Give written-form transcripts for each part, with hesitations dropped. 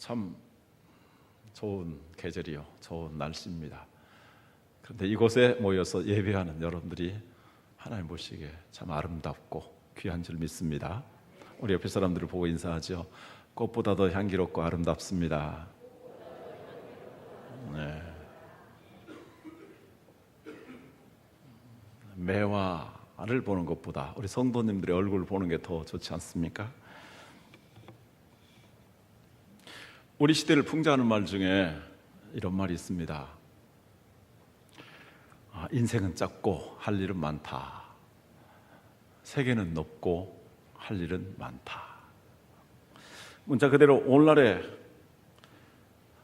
참 좋은 계절이요, 좋은 날씨입니다. 그런데 이곳에 모여서 예배하는 여러분들이 하나님 보시기에 참 아름답고 귀한 줄 믿습니다. 우리 옆에 사람들을 보고 인사하죠. 꽃보다 더 향기롭고 아름답습니다. 네. 매화를 보는 것보다 우리 성도님들의 얼굴을 보는 게 더 좋지 않습니까? 우리 시대를 풍자하는 말 중에 이런 말이 있습니다. 인생은 짧고 할 일은 많다. 세계는 넓고 할 일은 많다. 문자 그대로 오늘날의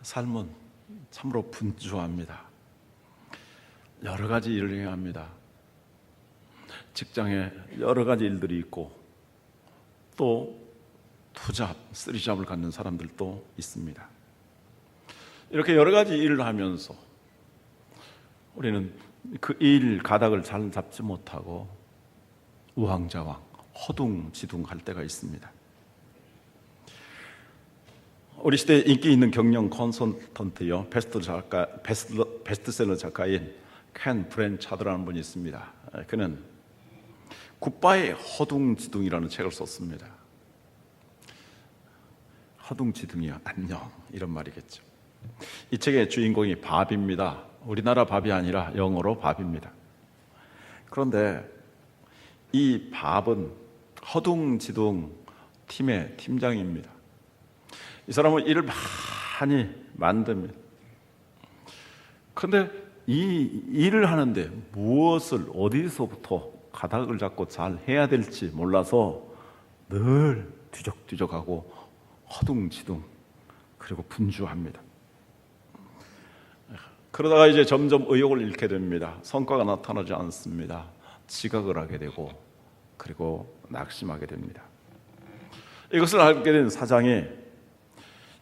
삶은 참으로 분주합니다. 여러 가지 일을 해야 합니다. 직장에 여러 가지 일들이 있고 또 투잡, 쓰리잡을 갖는 사람들도 있습니다. 이렇게 여러 가지 일을 하면서 우리는 그 일 가닥을 잘 잡지 못하고 우왕좌왕, 허둥지둥할 때가 있습니다. 우리 시대에 인기 있는 경영 컨설턴트요, 베스트셀러 작가인 켄 브랜차드라는 분이 있습니다. 그는 굿바이 허둥지둥이라는 책을 썼습니다. 허둥지둥이야 안녕, 이런 말이겠죠. 이 책의 주인공이 밥입니다. 우리나라 밥이 아니라 영어로 밥입니다. 그런데 이 밥은 허둥지둥 팀의 팀장입니다. 이 사람은 일을 많이 만듭니다. 그런데 이 일을 하는데 무엇을 어디서부터 가닥을 잡고 잘 해야 될지 몰라서 늘 뒤적뒤적하고 허둥지둥 그리고 분주합니다. 그러다가 이제 점점 의욕을 잃게 됩니다. 성과가 나타나지 않습니다. 지각을 하게 되고 그리고 낙심하게 됩니다. 이것을 알게 된 사장이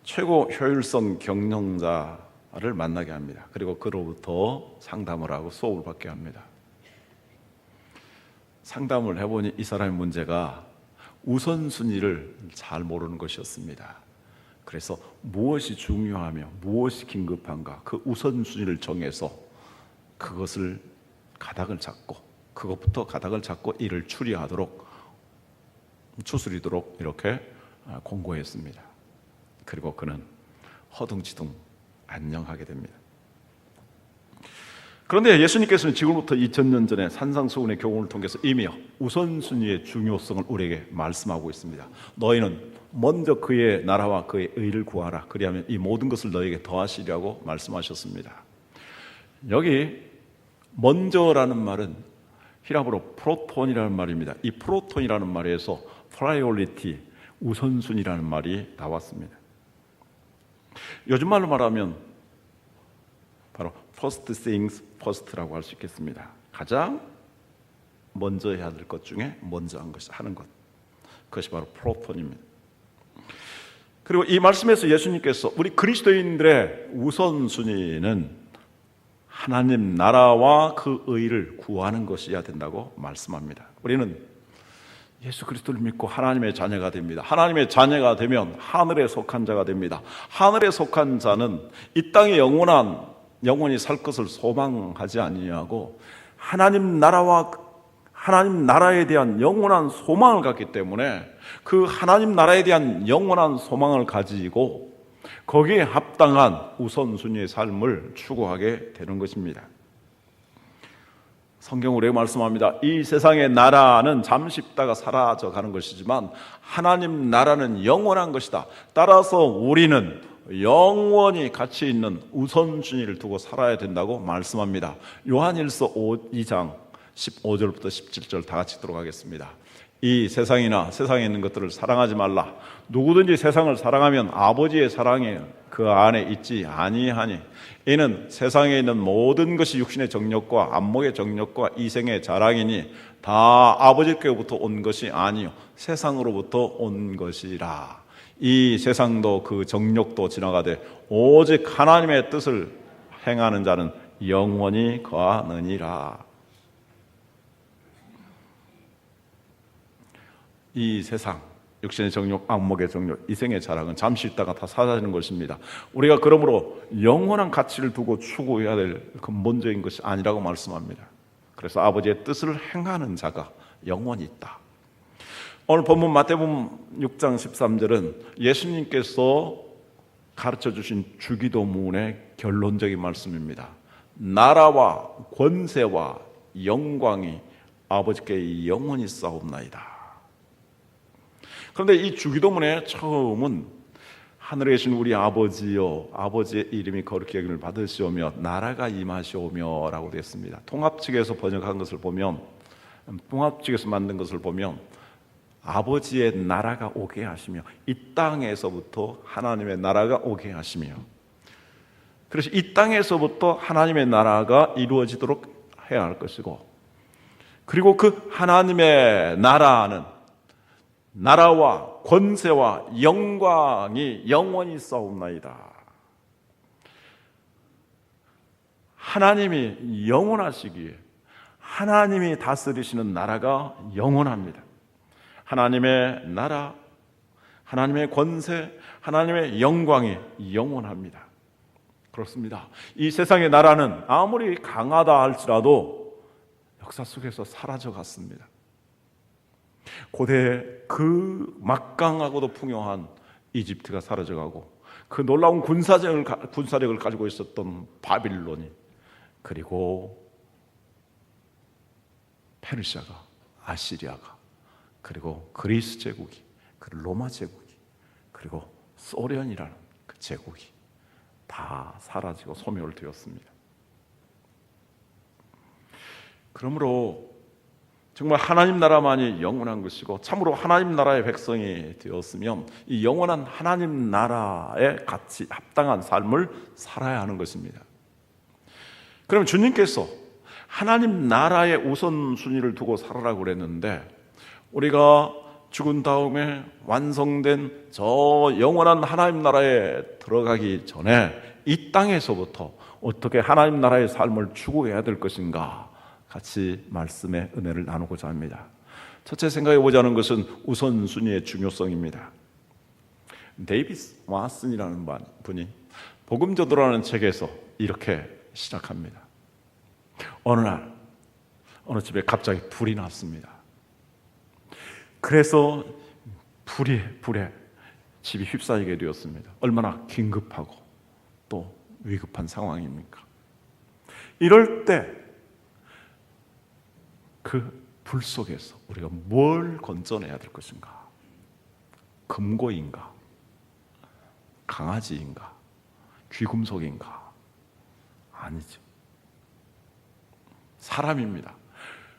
최고 효율성 경영자를 만나게 합니다. 그리고 그로부터 상담을 하고 수업을 받게 합니다. 상담을 해보니 이 사람의 문제가 우선순위를 잘 모르는 것이었습니다. 그래서 무엇이 중요하며 무엇이 긴급한가 그 우선순위를 정해서 그것을 가닥을 잡고 그것부터 가닥을 잡고 일을 추스리도록 이렇게 공고했습니다. 그리고 그는 허둥지둥 안녕하게 됩니다. 그런데 예수님께서는 지금부터 2000년 전에 산상수훈의 교훈을 통해서 이미 우선순위의 중요성을 우리에게 말씀하고 있습니다. 너희는 먼저 그의 나라와 그의 의를 구하라. 그리하면 이 모든 것을 너희에게 더하시리라고 말씀하셨습니다. 여기 먼저라는 말은 히라브로 프로톤이라는 말입니다. 이 프로톤이라는 말에서 프라이오리티, 우선순위라는 말이 나왔습니다. 요즘 말로 말하면 바로 first things first라고 할 수 있겠습니다. 가장 먼저 해야 될 것 중에 먼저 하는 것, 그것이 바로 프로톤입니다. 그리고 이 말씀에서 예수님께서 우리 그리스도인들의 우선순위는 하나님 나라와 그 의를 구하는 것이어야 된다고 말씀합니다. 우리는 예수 그리스도를 믿고 하나님의 자녀가 됩니다. 하나님의 자녀가 되면 하늘에 속한 자가 됩니다. 하늘에 속한 자는 이 땅에 영원히 살 것을 소망하지 아니하고 하나님 나라에 대한 영원한 소망을 갖기 때문에 그 하나님 나라에 대한 영원한 소망을 가지고 거기에 합당한 우선순위의 삶을 추구하게 되는 것입니다. 성경은 우리에게 말씀합니다. 이 세상의 나라는 잠시 있다가 사라져가는 것이지만 하나님 나라는 영원한 것이다. 따라서 우리는 영원히 가치 있는 우선순위를 두고 살아야 된다고 말씀합니다. 요한일서 2장 15절부터 17절 다 같이 들어가겠습니다. 이 세상이나 세상에 있는 것들을 사랑하지 말라. 누구든지 세상을 사랑하면 아버지의 사랑이 그 안에 있지 아니하니 이는 세상에 있는 모든 것이 육신의 정욕과 안목의 정욕과 이생의 자랑이니 다 아버지께로부터 온 것이 아니요 세상으로부터 온 것이라. 이 세상도 그 정욕도 지나가되 오직 하나님의 뜻을 행하는 자는 영원히 거하느니라. 이 세상, 육신의 정욕, 안목의 정욕, 이생의 자랑은 잠시 있다가 다 사라지는 것입니다. 우리가 그러므로 영원한 가치를 두고 추구해야 될 근본적인 것이 아니라고 말씀합니다. 그래서 아버지의 뜻을 행하는 자가 영원히 있다. 오늘 본문 마태복음 6장 13절은 예수님께서 가르쳐 주신 주기도문의 결론적인 말씀입니다. 나라와 권세와 영광이 아버지께 영원히 싸움나이다. 그런데 이 주기도문의 처음은 하늘에 계신 우리 아버지여, 아버지의 이름이 거룩히 여김을 받으시오며 나라가 임하시오며 라고 되어 있습니다. 통합측에서 번역한 것을 보면, 통합측에서 만든 것을 보면 아버지의 나라가 오게 하시며, 이 땅에서부터 하나님의 나라가 오게 하시며, 그래서 이 땅에서부터 하나님의 나라가 이루어지도록 해야 할 것이고, 그리고 그 하나님의 나라는 나라와 권세와 영광이 영원히 싸움나이다. 하나님이 영원하시기에 하나님이 다스리시는 나라가 영원합니다. 하나님의 나라, 하나님의 권세, 하나님의 영광이 영원합니다. 그렇습니다. 이 세상의 나라는 아무리 강하다 할지라도 역사 속에서 사라져 갔습니다. 고대 그 막강하고도 풍요한 이집트가 사라져가고, 그 놀라운 군사력을 가지고 있었던 바빌론이, 그리고 페르시아가, 아시리아가, 그리고 그리스 제국이, 그리고 로마 제국이, 그리고 소련이라는 그 제국이 다 사라지고 소멸되었습니다. 그러므로 정말 하나님 나라만이 영원한 것이고 참으로 하나님 나라의 백성이 되었으면 이 영원한 하나님 나라의 가치 합당한 삶을 살아야 하는 것입니다. 그럼 주님께서 하나님 나라의 우선순위를 두고 살아라고 그랬는데, 우리가 죽은 다음에 완성된 저 영원한 하나님 나라에 들어가기 전에 이 땅에서부터 어떻게 하나님 나라의 삶을 추구해야 될 것인가, 같이 말씀의 은혜를 나누고자 합니다. 첫째 생각해 보자는 것은 우선순위의 중요성입니다. 데이비스 왓슨이라는 분이 복음저도라는 책에서 이렇게 시작합니다. 어느 날 어느 집에 갑자기 불이 났습니다. 그래서 불에 집이 휩싸이게 되었습니다. 얼마나 긴급하고 또 위급한 상황입니까? 이럴 때 그 불 속에서 우리가 뭘 건져내야 될 것인가? 금고인가? 강아지인가? 귀금속인가? 아니죠. 사람입니다.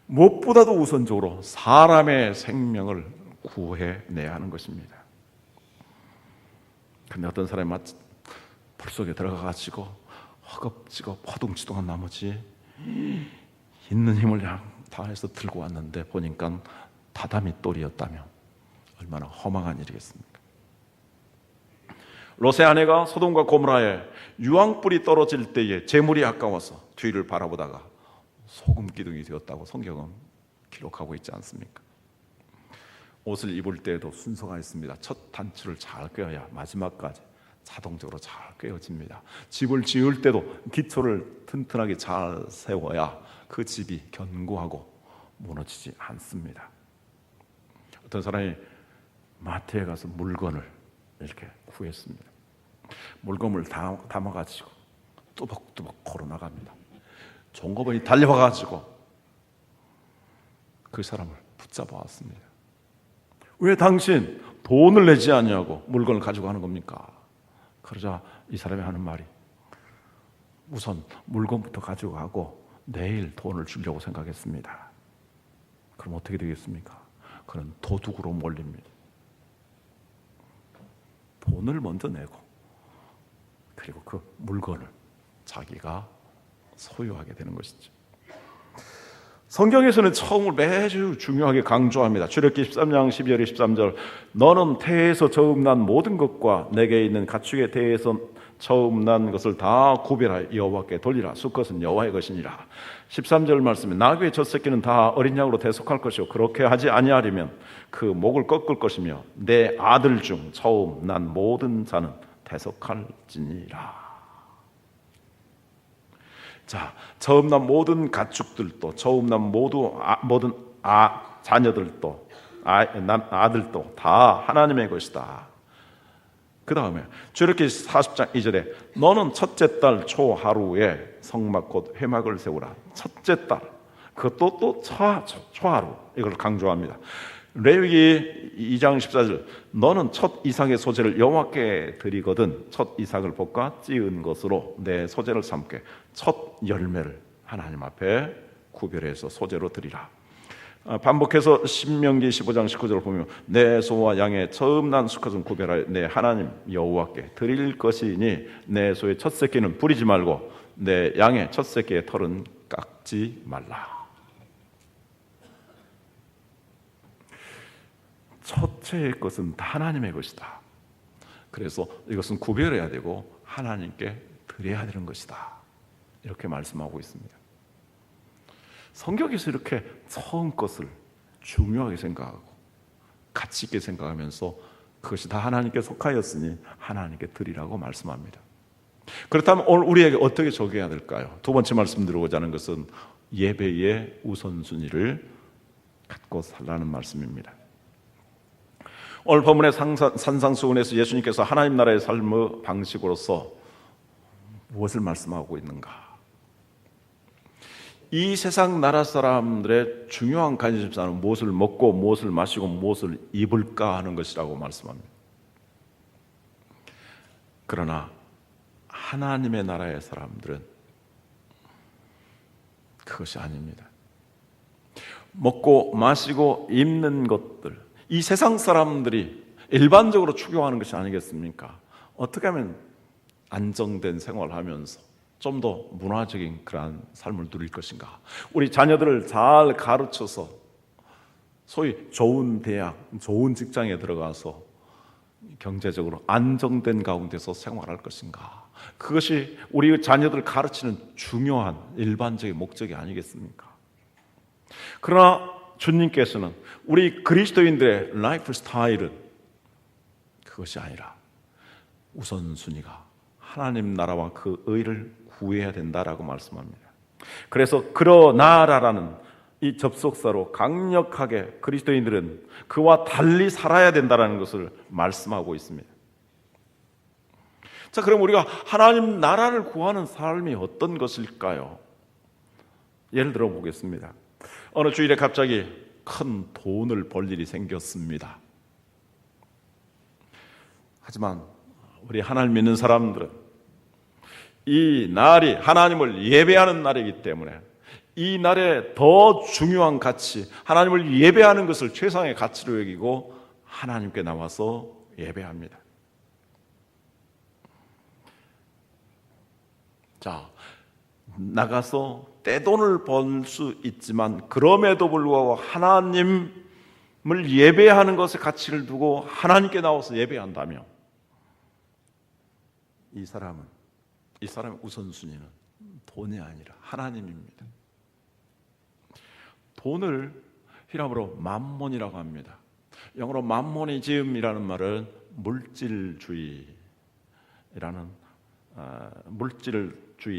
무엇보다도 우선적으로 사람의 생명을 구해내야 하는 것입니다. 근데 어떤 사람이 마치 불 속에 들어가가지고 허겁지겁 허둥지둥한 나머지 있는 힘을 다해서 들고 왔는데 보니까 다다미 돌이었다면 얼마나 허망한 일이겠습니까? 롯의 아내가 소돔과 고모라에 유황불이 떨어질 때에 재물이 아까워서 뒤를 바라보다가 소금 기둥이 되었다고 성경은 기록하고 있지 않습니까? 옷을 입을 때에도 순서가 있습니다. 첫 단추를 잘 꿰어야 마지막까지 자동적으로 잘 꿰어집니다. 집을 지을 때도 기초를 튼튼하게 잘 세워야 그 집이 견고하고 무너지지 않습니다. 어떤 사람이 마트에 가서 물건을 이렇게 구했습니다. 물건을 담아가지고 뚜벅뚜벅 걸어 나갑니다. 종업원이 달려와가지고 그 사람을 붙잡아 왔습니다. 왜 당신 돈을 내지 않냐고 물건을 가지고 가는 겁니까? 그러자 이 사람이 하는 말이, 우선 물건부터 가지고 가고 내일 돈을 주려고 생각했습니다. 그럼 어떻게 되겠습니까? 그는 도둑으로 몰립니다. 돈을 먼저 내고 그리고 그 물건을 자기가 소유하게 되는 것이죠. 성경에서는 처음을 매주 중요하게 강조합니다. 출애굽기 13장 12절 13절 너는 태에서 처음 난 모든 것과 내게 있는 가축에 대해서 처음 난 것을 다 구별하여 여호와께 돌리라. 수컷은 여호와의 것이니라. 13절 말씀에 나귀의 첫 새끼는 다 어린 양으로 대속할 것이요 그렇게 하지 아니하려면 그 목을 꺾을 것이며 내 아들 중 처음 난 모든 자는 대속할지니라. 자, 처음 난 모든 가축들도, 처음 난 모든 자녀들도, 아들도 다 하나님의 것이다. 그 다음에 출애굽기 40장 2절에 너는 첫째 달 초하루에 성막 곧 회막을 세우라. 첫째 달, 그것도 또 초하루, 이걸 강조합니다. 레위기 2장 14절 너는 첫 이삭의 소재를 여호와께 드리거든 첫 이삭을 볶아 찌은 것으로 내 소재를 삼게 첫 열매를 하나님 앞에 구별해서 소재로 드리라. 반복해서 신명기 15장 19절을 보면 내 소와 양의 처음 난 수컷은 구별하여 내 하나님 여호와께 드릴 것이니 내 소의 첫 새끼는 부리지 말고 내 양의 첫 새끼의 털은 깎지 말라. 첫째의 것은 다 하나님의 것이다. 그래서 이것은 구별해야 되고 하나님께 드려야 되는 것이다. 이렇게 말씀하고 있습니다. 성경에서 이렇게 처음 것을 중요하게 생각하고 가치 있게 생각하면서 그것이 다 하나님께 속하였으니 하나님께 드리라고 말씀합니다. 그렇다면 오늘 우리에게 어떻게 적용해야 될까요? 두 번째 말씀드리고자 하는 것은 예배의 우선순위를 갖고 살라는 말씀입니다. 오늘 본문의 산상수훈에서 예수님께서 하나님 나라의 삶의 방식으로서 무엇을 말씀하고 있는가? 이 세상 나라 사람들의 중요한 관심사는 무엇을 먹고 무엇을 마시고 무엇을 입을까 하는 것이라고 말씀합니다. 그러나 하나님의 나라의 사람들은 그것이 아닙니다. 먹고 마시고 입는 것들, 이 세상 사람들이 일반적으로 추구하는 것이 아니겠습니까? 어떻게 하면 안정된 생활을 하면서 좀 더 문화적인 그러한 삶을 누릴 것인가? 우리 자녀들을 잘 가르쳐서 소위 좋은 대학, 좋은 직장에 들어가서 경제적으로 안정된 가운데서 생활할 것인가? 그것이 우리 자녀들을 가르치는 중요한 일반적인 목적이 아니겠습니까? 그러나 주님께서는 우리 그리스도인들의 라이프 스타일은 그것이 아니라 우선순위가 하나님 나라와 그 의를 구해야 된다라고 말씀합니다. 그래서 그러나라라는 이 접속사로 강력하게 그리스도인들은 그와 달리 살아야 된다라는 것을 말씀하고 있습니다. 자, 그럼 우리가 하나님 나라를 구하는 삶이 어떤 것일까요? 예를 들어 보겠습니다. 어느 주일에 갑자기 큰 돈을 벌 일이 생겼습니다. 하지만 우리 하나님 믿는 사람들은 이 날이 하나님을 예배하는 날이기 때문에 이 날에 더 중요한 가치, 하나님을 예배하는 것을 최상의 가치로 여기고 하나님께 나와서 예배합니다. 자, 나가서 떼돈을 벌 수 있지만 그럼에도 불구하고 하나님을 예배하는 것에 가치를 두고 하나님께 나와서 예배한다면 이 사람의 우선순위는 돈이 아니라 하나님입니다. 돈을 히라브로 맘몬이라고 합니다. 영어로 맘모니즘이라는 말은 물질주의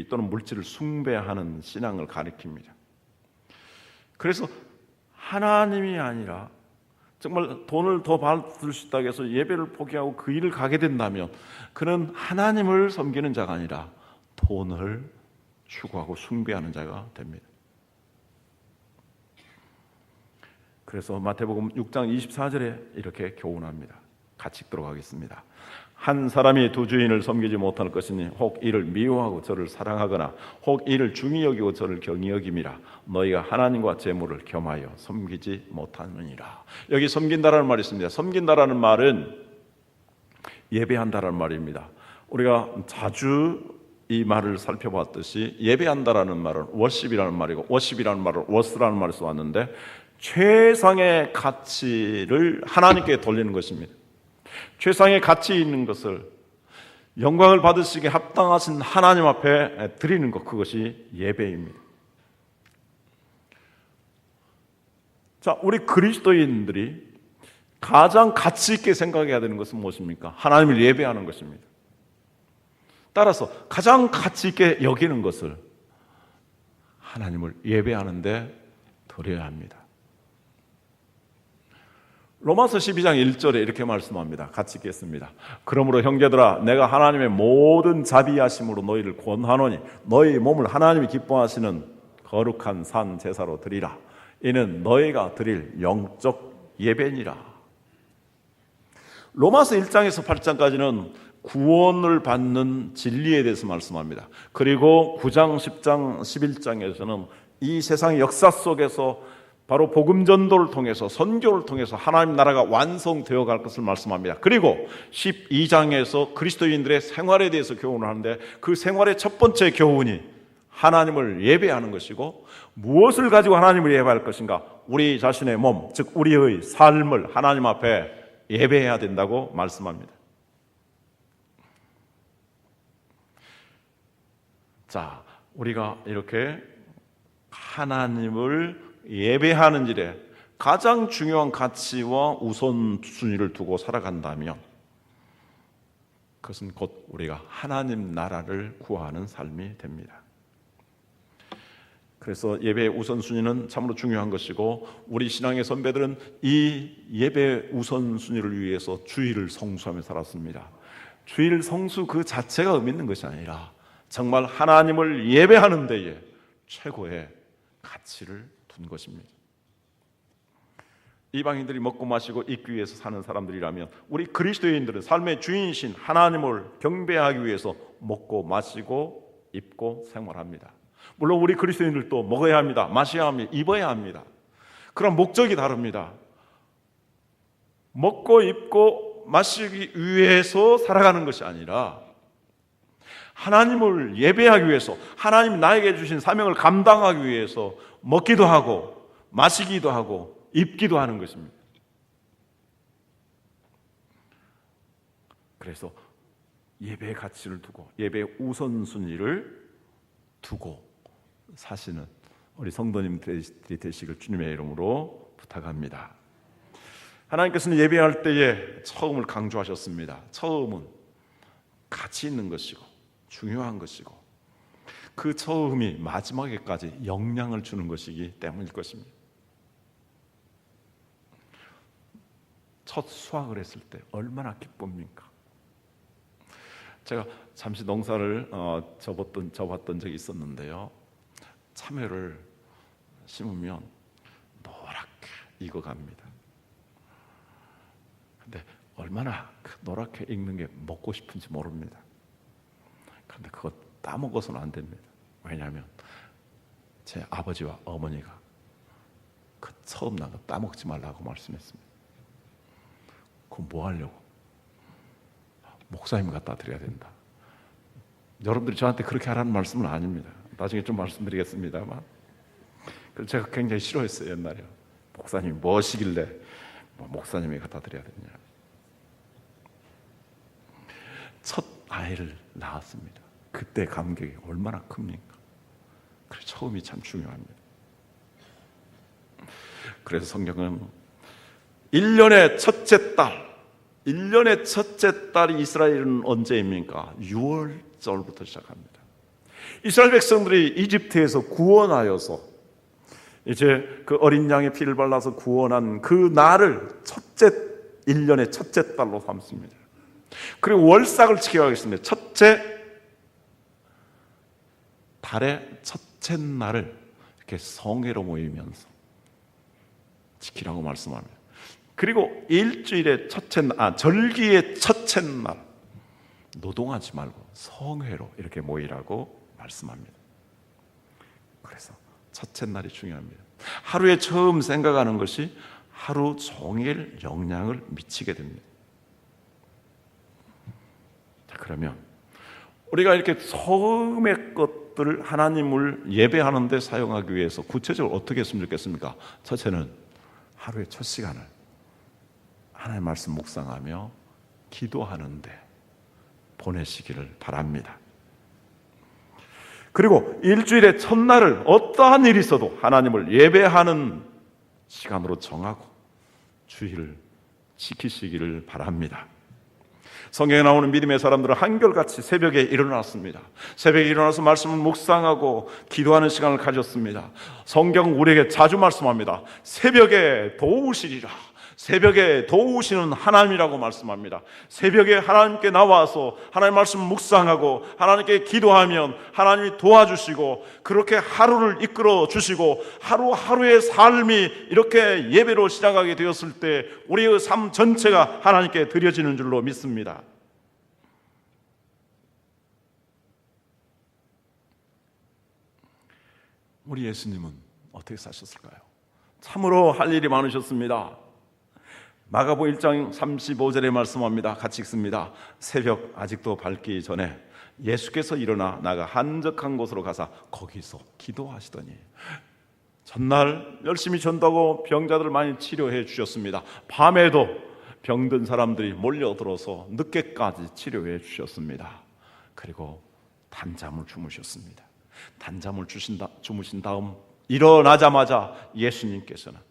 또는 물질을 숭배하는 신앙을 가리킵니다. 그래서 하나님이 아니라 정말 돈을 더 받을 수 있다고 해서 예배를 포기하고 그 일을 가게 된다면 그는 하나님을 섬기는 자가 아니라 돈을 추구하고 숭배하는 자가 됩니다. 그래서 마태복음 6장 24절에 이렇게 교훈합니다. 같이 읽도록 하겠습니다. 한 사람이 두 주인을 섬기지 못할 것이니 혹 이를 미워하고 저를 사랑하거나 혹 이를 중히 여기고 저를 경히 여김이라. 너희가 하나님과 재물을 겸하여 섬기지 못하느니라. 여기 섬긴다라는 말이 있습니다. 섬긴다라는 말은 예배한다라는 말입니다. 우리가 자주 이 말을 살펴봤듯이 예배한다라는 말은 워십이라는 말이고 워십이라는 말을 워스라는 말을 써왔는데 최상의 가치를 하나님께 돌리는 것입니다. 최상의 가치 있는 것을 영광을 받으시기에 합당하신 하나님 앞에 드리는 것, 그것이 예배입니다. 자, 우리 그리스도인들이 가장 가치 있게 생각해야 되는 것은 무엇입니까? 하나님을 예배하는 것입니다. 따라서 가장 가치 있게 여기는 것을 하나님을 예배하는데 드려야 합니다. 로마서 12장 1절에 이렇게 말씀합니다. 같이 읽겠습니다. 그러므로 형제들아, 내가 하나님의 모든 자비하심으로 너희를 권하노니 너희 몸을 하나님이 기뻐하시는 거룩한 산 제사로 드리라. 이는 너희가 드릴 영적 예배니라. 로마서 1장에서 8장까지는 구원을 받는 진리에 대해서 말씀합니다. 그리고 9장, 10장, 11장에서는 이 세상의 역사 속에서 바로 복음 전도를 통해서 선교를 통해서 하나님 나라가 완성되어 갈 것을 말씀합니다. 그리고 12장에서 그리스도인들의 생활에 대해서 교훈을 하는데 그 생활의 첫 번째 교훈이 하나님을 예배하는 것이고 무엇을 가지고 하나님을 예배할 것인가? 우리 자신의 몸, 즉 우리의 삶을 하나님 앞에 예배해야 된다고 말씀합니다. 자, 우리가 이렇게 하나님을 예배하는 일에 가장 중요한 가치와 우선순위를 두고 살아간다면 그것은 곧 우리가 하나님 나라를 구하는 삶이 됩니다. 그래서 예배의 우선순위는 참으로 중요한 것이고 우리 신앙의 선배들은 이 예배 우선순위를 위해서 주일을 성수하며 살았습니다. 주일 성수 그 자체가 의미 있는 것이 아니라 정말 하나님을 예배하는 데에 최고의 가치를 둔 것입니다. 이방인들이 먹고 마시고 입기 위해서 사는 사람들이라면 우리 그리스도인들은 삶의 주인이신 하나님을 경배하기 위해서 먹고 마시고 입고 생활합니다. 물론 우리 그리스도인들도 먹어야 합니다. 마셔야 합니다. 입어야 합니다. 그런 목적이 다릅니다. 먹고 입고 마시기 위해서 살아가는 것이 아니라 하나님을 예배하기 위해서 하나님 나에게 주신 사명을 감당하기 위해서 먹기도 하고 마시기도 하고 입기도 하는 것입니다. 그래서 예배의 가치를 두고 예배의 우선순위를 두고 사시는 우리 성도님들이 되시길 주님의 이름으로 부탁합니다. 하나님께서는 예배할 때에 처음을 강조하셨습니다. 처음은 가치 있는 것이고 중요한 것이고 그 처음이 마지막에까지 영향을 주는 것이기 때문일 것입니다. 첫 수확을 했을 때 얼마나 기쁩니까? 제가 잠시 농사를 접었던 적이 있었는데요. 참외를 심으면 노랗게 익어갑니다. 근데 얼마나 노랗게 익는 게 먹고 싶은지 모릅니다. 그런데 그거 따먹어서는 안 됩니다. 왜냐하면 제 아버지와 어머니가 그 처음 난 거 따먹지 말라고 말씀했습니다. 그럼 뭐 하려고? 목사님 갖다 드려야 된다. 여러분들이 저한테 그렇게 하라는 말씀은 아닙니다. 나중에 좀 말씀드리겠습니다만 그래서 제가 굉장히 싫어했어요. 옛날에 목사님이 뭐시길래 목사님이 갖다 드려야 되냐. 첫 아이를 낳았습니다. 그때 감격이 얼마나 큽니까? 그래서 처음이 참 중요합니다. 그래서 성경은 1년의 첫째 딸이 이스라엘은 언제입니까? 6월절부터 시작합니다. 이스라엘 백성들이 이집트에서 구원하여서 이제 그 어린 양의 피를 발라서 구원한 그 날을 1년의 첫째 달로 삼습니다. 그리고 월삭을 지켜가겠습니다. 첫째 달의 첫째 날을 이렇게 성회로 모이면서 지키라고 말씀합니다. 그리고 일주일의 절기의 첫째 날 노동하지 말고 성회로 이렇게 모이라고 말씀합니다. 그래서 첫째 날이 중요합니다. 하루에 처음 생각하는 것이 하루 종일 영향을 미치게 됩니다. 자, 그러면 우리가 이렇게 소음의 것들을 하나님을 예배하는 데 사용하기 위해서 구체적으로 어떻게 했으면 좋겠습니까? 첫째는 하루에 첫 시간을 하나님 말씀 묵상하며 기도하는데 보내시기를 바랍니다. 그리고 일주일의 첫날을 어떠한 일이 있어도 하나님을 예배하는 시간으로 정하고 주의를 지키시기를 바랍니다. 성경에 나오는 믿음의 사람들은 한결같이 새벽에 일어났습니다. 새벽에 일어나서 말씀을 묵상하고 기도하는 시간을 가졌습니다. 성경 우리에게 자주 말씀합니다. 새벽에 도우시리라. 새벽에 도우시는 하나님이라고 말씀합니다. 새벽에 하나님께 나와서 하나님 말씀을 묵상하고 하나님께 기도하면 하나님이 도와주시고 그렇게 하루를 이끌어 주시고 하루하루의 삶이 이렇게 예배로 시작하게 되었을 때 우리의 삶 전체가 하나님께 드려지는 줄로 믿습니다. 우리 예수님은 어떻게 사셨을까요? 참으로 할 일이 많으셨습니다. 마가복음 1장 35절에 말씀합니다. 같이 읽습니다. 새벽 아직도 밝기 전에 예수께서 일어나 나가 한적한 곳으로 가사 거기서 기도하시더니 전날 열심히 전도하고 병자들을 많이 치료해 주셨습니다. 밤에도 병든 사람들이 몰려들어서 늦게까지 치료해 주셨습니다. 그리고 단잠을 주무셨습니다. 단잠을 주무신 다음 일어나자마자 예수님께서는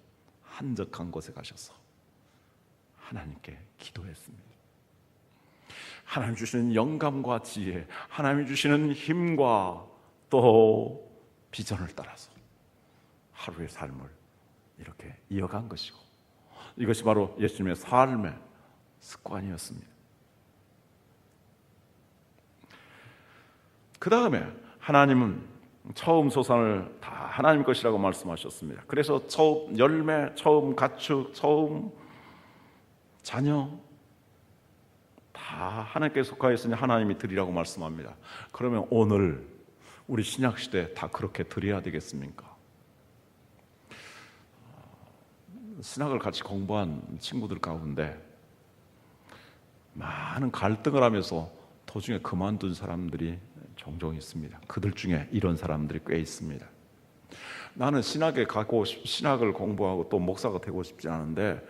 한적한 곳에 가셔서 하나님께 기도했습니다. 하나님 주시는 영감과 지혜, 하나님 주시는 힘과 또 비전을 따라서 하루의 삶을 이렇게 이어간 것이고 이것이 바로 예수님의 삶의 습관이었습니다. 그 다음에 하나님은 처음 소산을 다 하나님 것이라고 말씀하셨습니다. 그래서 처음 열매, 처음 가축, 처음 자녀 다 하나님께 속하였으니 하나님이 드리라고 말씀합니다. 그러면 오늘 우리 신약시대 다 그렇게 드려야 되겠습니까? 신학을 같이 공부한 친구들 가운데 많은 갈등을 하면서 도중에 그만둔 사람들이 종종 있습니다. 그들 중에 이런 사람들이 꽤 있습니다. 나는 신학에 가고 신학을 공부하고 또 목사가 되고 싶지 않은데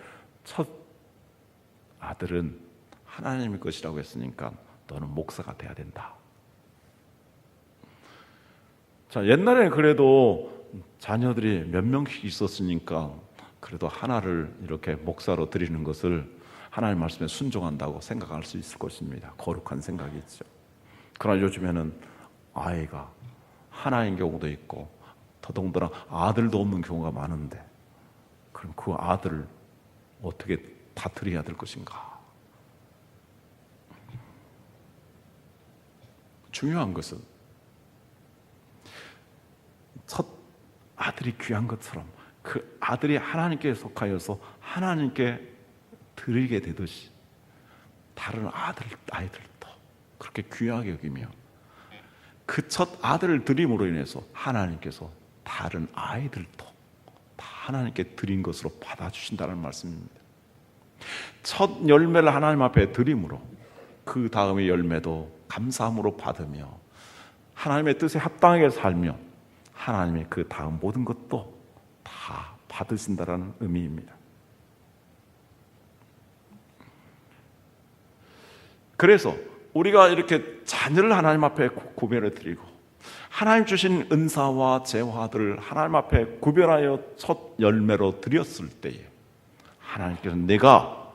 첫 아들은 하나님의 것이라고 했으니까 너는 목사가 돼야 된다. 자, 옛날에는 그래도 자녀들이 몇 명씩 있었으니까 그래도 하나를 이렇게 목사로 드리는 것을 하나님 말씀에 순종한다고 생각할 수 있을 것입니다. 거룩한 생각이 있죠. 그러나 요즘에는 아이가 하나인 경우도 있고 더더군다나 아들도 없는 경우가 많은데 그럼 그 아들을 어떻게 다 드려야 될 것인가? 중요한 것은 첫 아들이 귀한 것처럼 그 아들이 하나님께 속하여서 하나님께 드리게 되듯이 다른 아이들도 그렇게 귀하게 여기며 그 첫 아들을 드림으로 인해서 하나님께서 다른 아이들도 다 하나님께 드린 것으로 받아주신다는 말씀입니다. 첫 열매를 하나님 앞에 드림으로 그 다음의 열매도 감사함으로 받으며 하나님의 뜻에 합당하게 살며 하나님의 그 다음 모든 것도 다 받으신다는 의미입니다. 그래서 우리가 이렇게 자녀를 하나님 앞에 구별해 드리고 하나님 주신 은사와 재화들을 하나님 앞에 구별하여 첫 열매로 드렸을 때에 하나님께서 내가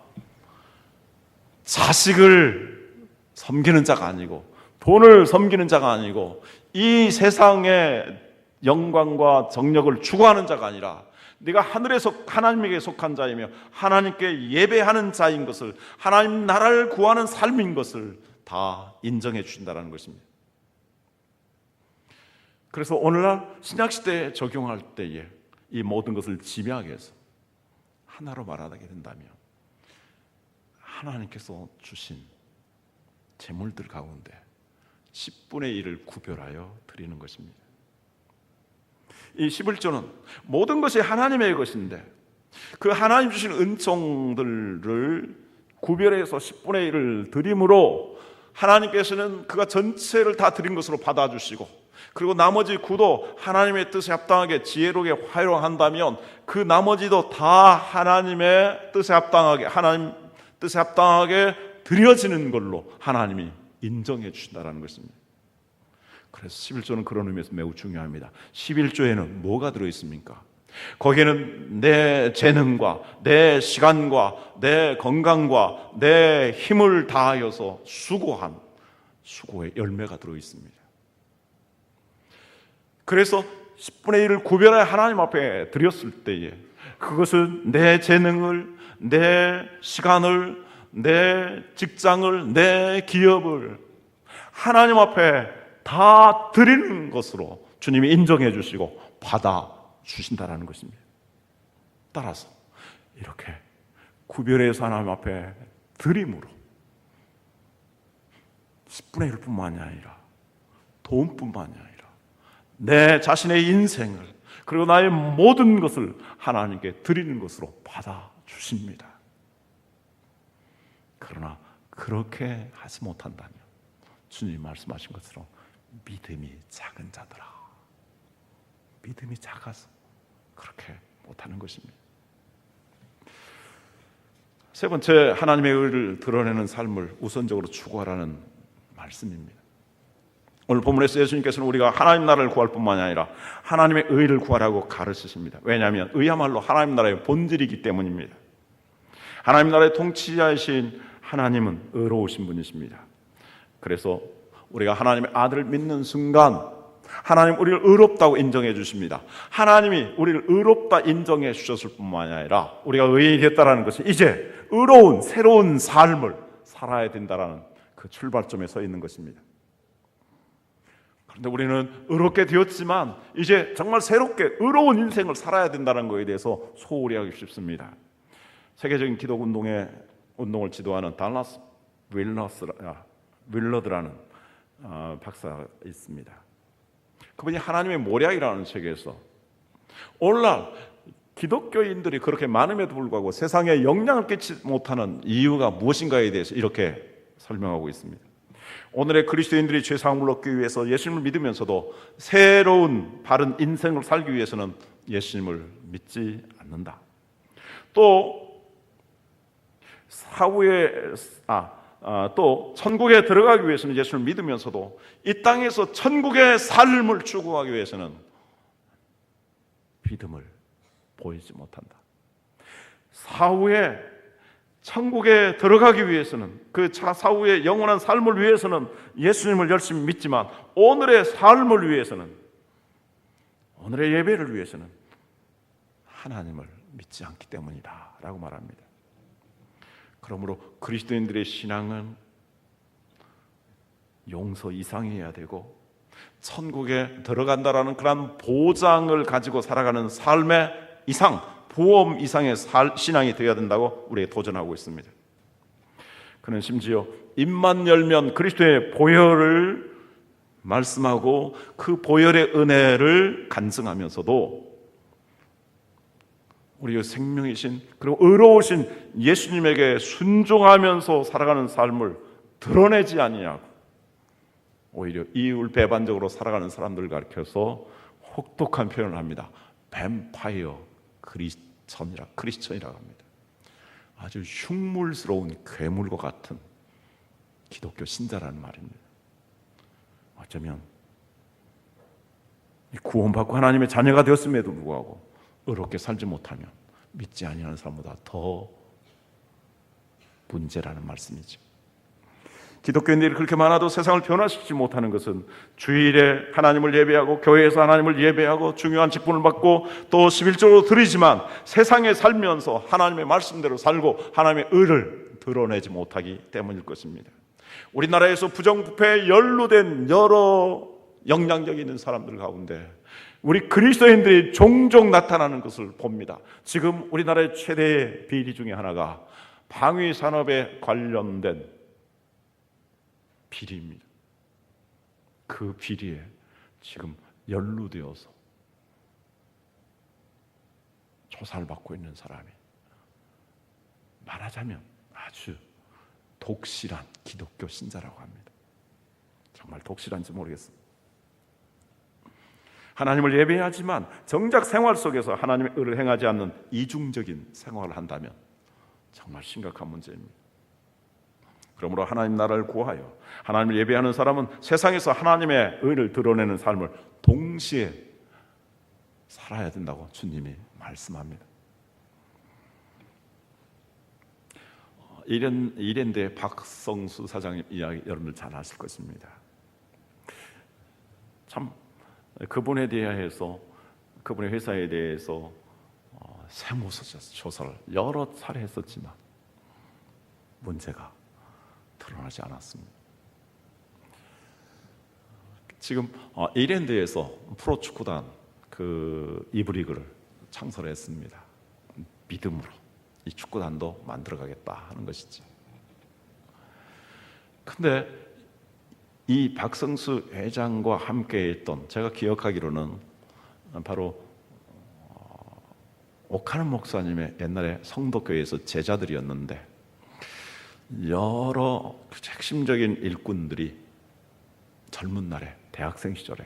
자식을 섬기는 자가 아니고 돈을 섬기는 자가 아니고 이 세상의 영광과 정력을 추구하는 자가 아니라 네가 하늘에서 하나님에게 속한 자이며 하나님께 예배하는 자인 것을 하나님 나라를 구하는 삶인 것을 다 인정해 주신다는 것입니다. 그래서 오늘날 신약시대에 적용할 때에 이 모든 것을 지배하게 해서 하나로 말하게 된다면 하나님께서 주신 재물들 가운데 10분의 1을 구별하여 드리는 것입니다. 이 11조는 모든 것이 하나님의 것인데 그 하나님 주신 은총들을 구별해서 10분의 1을 드림으로 하나님께서는 그가 전체를 다 드린 것으로 받아주시고, 그리고 나머지 구도 하나님의 뜻에 합당하게 지혜롭게 활용한다면 그 나머지도 다 하나님의 뜻에 합당하게, 하나님 뜻에 합당하게 드려지는 걸로 하나님이 인정해 주신다는 것입니다. 그래서 11조는 그런 의미에서 매우 중요합니다. 11조에는 뭐가 들어있습니까? 거기에는 내 재능과 내 시간과 내 건강과 내 힘을 다하여서 수고한 수고의 열매가 들어있습니다. 그래서 10분의 1을 구별하여 하나님 앞에 드렸을 때에 그것은 내 재능을, 내 시간을, 내 직장을, 내 기업을 하나님 앞에 다 드리는 것으로 주님이 인정해 주시고 받아 주신다라는 것입니다. 따라서 이렇게 구별해서 하나님 앞에 드림으로 10분의 1뿐만이 아니라 돈뿐만이 아니라 내 자신의 인생을, 그리고 나의 모든 것을 하나님께 드리는 것으로 받아 주십니다. 그러나 그렇게 하지 못한다면 주님이 말씀하신 것처럼 믿음이 작은 자들아, 믿음이 작아서 그렇게 못하는 것입니다. 세 번째, 하나님의 의를 드러내는 삶을 우선적으로 추구하라는 말씀입니다. 오늘 본문에서 예수님께서는 우리가 하나님 나라를 구할 뿐만이 아니라 하나님의 의를 구하라고 가르치십니다. 왜냐하면 의야말로 하나님 나라의 본질이기 때문입니다. 하나님 나라의 통치자이신 하나님은 의로우신 분이십니다. 그래서 우리가 하나님의 아들을 믿는 순간 하나님 우리를 의롭다고 인정해 주십니다. 하나님이 우리를 의롭다 인정해 주셨을 뿐만이 아니라 우리가 의인이 됐다는 것은 이제 의로운 새로운 삶을 살아야 된다는 그 출발점에 서 있는 것입니다. 그런데 우리는 의롭게 되었지만 이제 정말 새롭게 의로운 인생을 살아야 된다는 것에 대해서 소홀히 하기 쉽습니다. 세계적인 기독 운동을 지도하는 달라스 윌러드라는 박사가 있습니다. 그분이 하나님의 모략이라는 책에서 오늘날 기독교인들이 그렇게 많음에도 불구하고 세상에 영향을 끼치지 못하는 이유가 무엇인가에 대해서 이렇게 설명하고 있습니다. 오늘의 그리스도인들이 죄사함을 얻기 위해서 예수님을 믿으면서도 새로운 바른 인생을 살기 위해서는 예수님을 믿지 않는다. 또 또 천국에 들어가기 위해서는 예수를 믿으면서도 이 땅에서 천국의 삶을 추구하기 위해서는 믿음을 보이지 못한다. 사후에 천국에 들어가기 위해서는, 그 사후의 영원한 삶을 위해서는 예수님을 열심히 믿지만 오늘의 삶을 위해서는, 오늘의 예배를 위해서는 하나님을 믿지 않기 때문이다 라고 말합니다. 그러므로 그리스도인들의 신앙은 용서 이상이어야 되고 천국에 들어간다라는 그런 보장을 가지고 살아가는 삶의 이상, 보험 이상의 신앙이 되어야 된다고 우리에게 도전하고 있습니다. 그는 심지어 입만 열면 그리스도의 보혈을 말씀하고 그 보혈의 은혜를 간증하면서도 우리의 생명이신 그리고 의로우신 예수님에게 순종하면서 살아가는 삶을 드러내지 아니하고 오히려 이율 배반적으로 살아가는 사람들을 가리켜서 혹독한 표현을 합니다. 뱀파이어 크리스천이라고 합니다. 아주 흉물스러운 괴물과 같은 기독교 신자라는 말입니다. 어쩌면 구원받고 하나님의 자녀가 되었음에도 불구하고 의롭게 살지 못하면 믿지 아니하는 사람보다 더 문제라는 말씀이죠. 기독교인들이 그렇게 많아도 세상을 변화시키지 못하는 것은 주일에 하나님을 예배하고 교회에서 하나님을 예배하고 중요한 직분을 받고 또 11조로 드리지만 세상에 살면서 하나님의 말씀대로 살고 하나님의 의를 드러내지 못하기 때문일 것입니다. 우리나라에서 부정부패에 연루된 여러 영향력 있는 사람들 가운데 우리 그리스도인들이 종종 나타나는 것을 봅니다. 지금 우리나라의 최대의 비리 중에 하나가 방위 산업에 관련된 비리입니다. 그 비리에 지금 연루되어서 조사를 받고 있는 사람이 말하자면 아주 독실한 기독교 신자라고 합니다. 정말 독실한지 모르겠습니다. 하나님을 예배하지만 정작 생활 속에서 하나님의 의를 행하지 않는 이중적인 생활을 한다면 정말 심각한 문제입니다. 그러므로 하나님 나라를 구하여 하나님을 예배하는 사람은 세상에서 하나님의 의를 드러내는 삶을 동시에 살아야 된다고 주님이 말씀합니다. 이랜드의 박성수 사장님 이야기 여러분들 잘 아실 것입니다. 참 그분에 대해서, 그분의 회사에 대해서 세무조사를 여러 차례 했었지만 문제가 드러나지 않았습니다. 지금 이랜드에서 프로축구단 그 이브리그를 창설했습니다. 믿음으로 이 축구단도 만들어가겠다 하는 것이죠. 근데 이 박성수 회장과 함께했던, 제가 기억하기로는 바로 오카는 목사님의 옛날에 성도교회에서 제자들이었는데 여러 핵심적인 일꾼들이 젊은 날에 대학생 시절에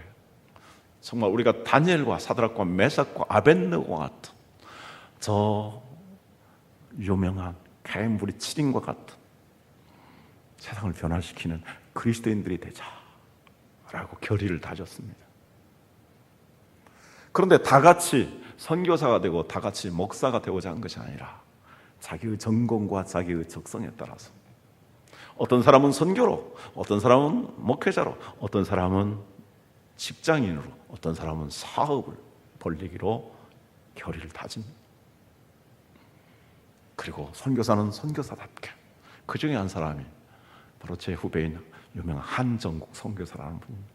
정말 우리가 다니엘과 사드락과 메삭과 아벳느고와 같은 저 유명한 개인부리 7인과 같은 세상을 변화시키는 그리스도인들이 되자라고 결의를 다졌습니다. 그런데 다 같이 선교사가 되고 다 같이 목사가 되고자 한 것이 아니라 자기의 전공과 자기의 적성에 따라서 어떤 사람은 선교로, 어떤 사람은 목회자로, 어떤 사람은 직장인으로, 어떤 사람은 사업을 벌리기로 결의를 다집니다. 그리고 선교사는 선교사답게 그 중에 한 사람이 바로 제 후배인 유명한 한정국 선교사라는 분입니다.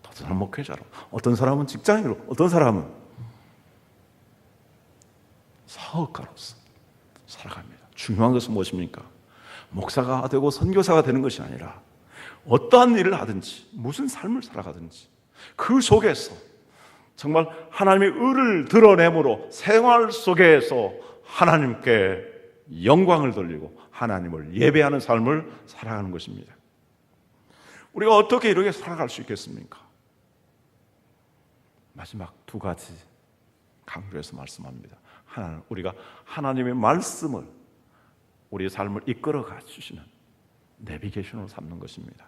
어떤 사람은 목회자로, 어떤 사람은 직장인으로, 어떤 사람은 사업가로서 살아갑니다. 중요한 것은 무엇입니까? 목사가 되고 선교사가 되는 것이 아니라 어떠한 일을 하든지 무슨 삶을 살아가든지 그 속에서 정말 하나님의 의를 드러내므로 생활 속에서 하나님께 영광을 돌리고 하나님을 예배하는 삶을 살아가는 것입니다. 우리가 어떻게 이렇게 살아갈 수 있겠습니까? 마지막 두 가지 강조해서 말씀합니다. 하나는 우리가 하나님의 말씀을 우리의 삶을 이끌어가 주시는 내비게이션으로 삼는 것입니다.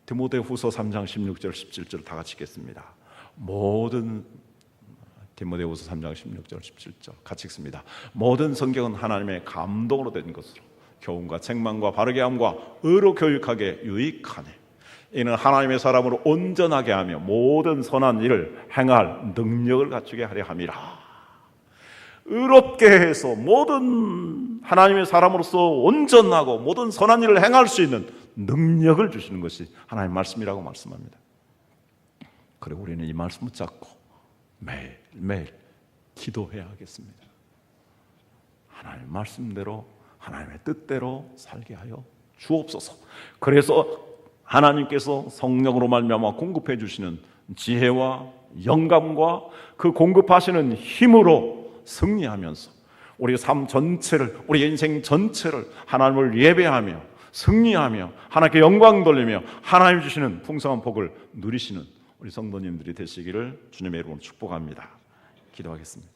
디모데후서 3장 16절 17절 다 같이 읽겠습니다. 디모데후서 3장 16절 17절 같이 읽습니다. 모든 성경은 하나님의 감동으로 된 것으로 교훈과 책망과 바르게 함과 의로 교육하게 유익하네. 이는 하나님의 사람으로 온전하게 하며 모든 선한 일을 행할 능력을 갖추게 하려 함이라. 의롭게 해서 모든 하나님의 사람으로서 온전하고 모든 선한 일을 행할 수 있는 능력을 주시는 것이 하나님의 말씀이라고 말씀합니다. 그리고 우리는 이 말씀 붙잡고 매일매일 기도해야 하겠습니다. 하나님의 말씀대로 하나님의 뜻대로 살게 하여 주옵소서. 그래서 하나님께서 성령으로 말미암아 공급해 주시는 지혜와 영감과 그 공급하시는 힘으로 승리하면서 우리 삶 전체를, 우리 인생 전체를 하나님을 예배하며 승리하며 하나님께 영광 돌리며 하나님 주시는 풍성한 복을 누리시는 우리 성도님들이 되시기를 주님의 이름으로 축복합니다. 기도하겠습니다.